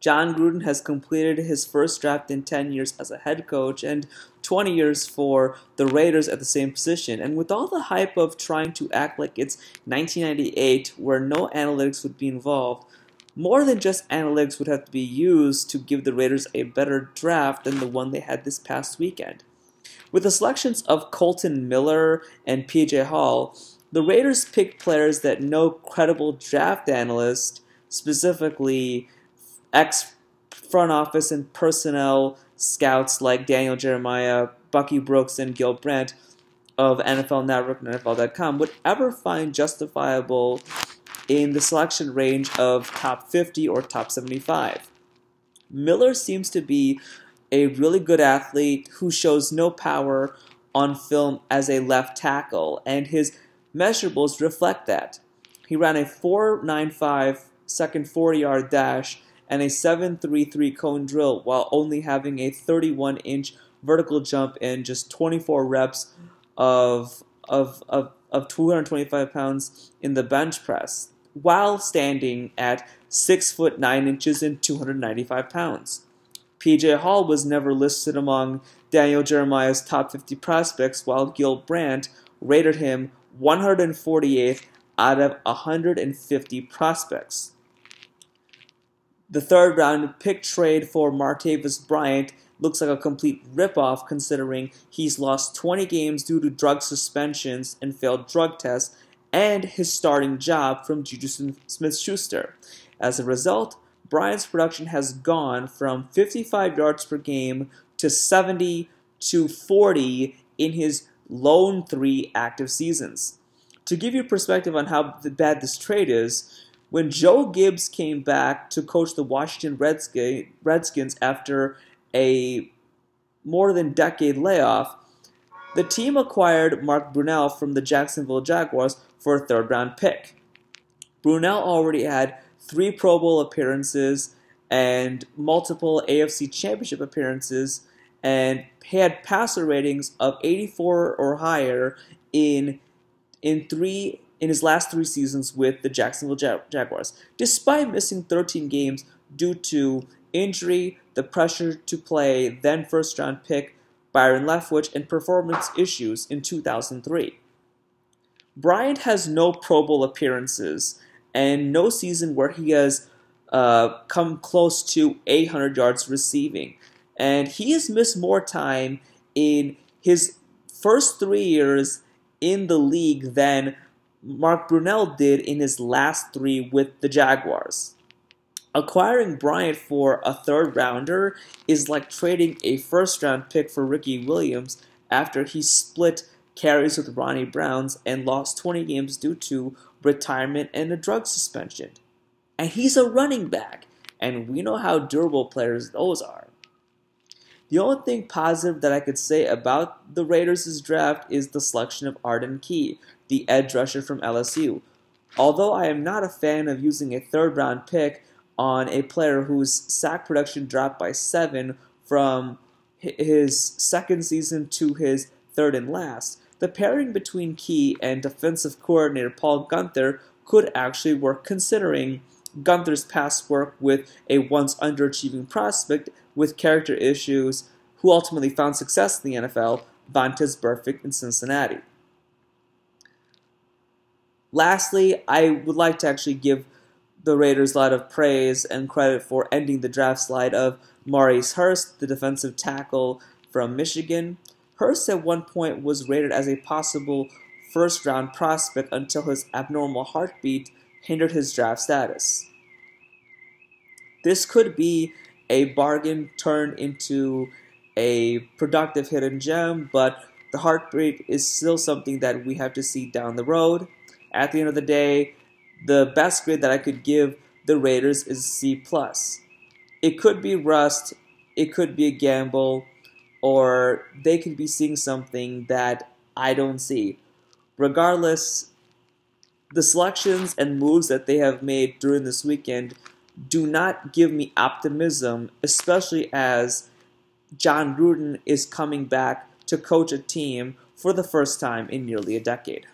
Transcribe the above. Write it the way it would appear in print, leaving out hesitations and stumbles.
Jon Gruden has completed his first draft in 10 years as a head coach and 20 years for the Raiders at the same position. And with all the hype of trying to act like it's 1998 where no analytics would be involved, more than just analytics would have to be used to give the Raiders a better draft than the one they had this past weekend. With the selections of Kolton Miller and P.J. Hall, the Raiders picked players that no credible draft analyst, specifically ex-front office and personnel scouts like Daniel Jeremiah, Bucky Brooks, and Gil Brandt of NFL Network and NFL.com would ever find justifiable in the selection range of top 50 or top 75. Miller seems to be a really good athlete who shows no power on film as a left tackle, and his measurables reflect that. He ran a 4.95 second 40-yard dash and a 7.33 cone drill while only having a 31-inch vertical jump in just 24 reps of 225 pounds in the bench press, while standing at 6 foot 9 inches and 295 pounds. P.J. Hall was never listed among Daniel Jeremiah's top 50 prospects, while Gil Brandt rated him 148th out of 150 prospects. The third round pick trade for Martavis Bryant looks like a complete ripoff considering he's lost 20 games due to drug suspensions and failed drug tests and his starting job from Juju Smith-Schuster. As a result, Bryant's production has gone from 55 yards per game to 70 to 40 in his lone 3 active seasons. To give you perspective on how bad this trade is, when Joe Gibbs came back to coach the Washington Redskins after a more than decade layoff, the team acquired Mark Brunell from the Jacksonville Jaguars for a third-round pick. Brunell already had 3 Pro Bowl appearances and multiple AFC Championship appearances, and he had passer ratings of 84 or higher in his last 3 seasons with the Jacksonville Jaguars, despite missing 13 games due to injury, the pressure to play then first-round pick Byron Leftwich, and performance issues in 2003. Bryant has no Pro Bowl appearances and no season where he has come close to 800 yards receiving. And he has missed more time in his first 3 years in the league than Mark Brunell did in his last 3 with the Jaguars. Acquiring Bryant for a third-rounder is like trading a first-round pick for Ricky Williams after he split carries with Ronnie Browns and lost 20 games due to retirement and a drug suspension. And he's a running back, and we know how durable players those are. The only thing positive that I could say about the Raiders' draft is the selection of Arden Key, the edge rusher from LSU. Although I am not a fan of using a third-round pick on a player whose sack production dropped by 7 from his second season to his third and last, the pairing between Key and defensive coordinator Paul Guenther could actually work considering Gunther's past work with a once underachieving prospect with character issues who ultimately found success in the NFL, Vontaze Burfict in Cincinnati. Lastly, I would like to actually give the Raiders a lot of praise and credit for ending the draft slide of Maurice Hurst, the defensive tackle from Michigan. Hurst at one point was rated as a possible first-round prospect until his abnormal heartbeat hindered his draft status. This could be a bargain turned into a productive hidden gem, but the heartbeat is still something that we have to see down the road. At the end of the day, the best grade that I could give the Raiders is C+. It could be rust, it could be a gamble, or they could be seeing something that I don't see. Regardless, the selections and moves that they have made during this weekend do not give me optimism, especially as Jon Gruden is coming back to coach a team for the first time in nearly a decade.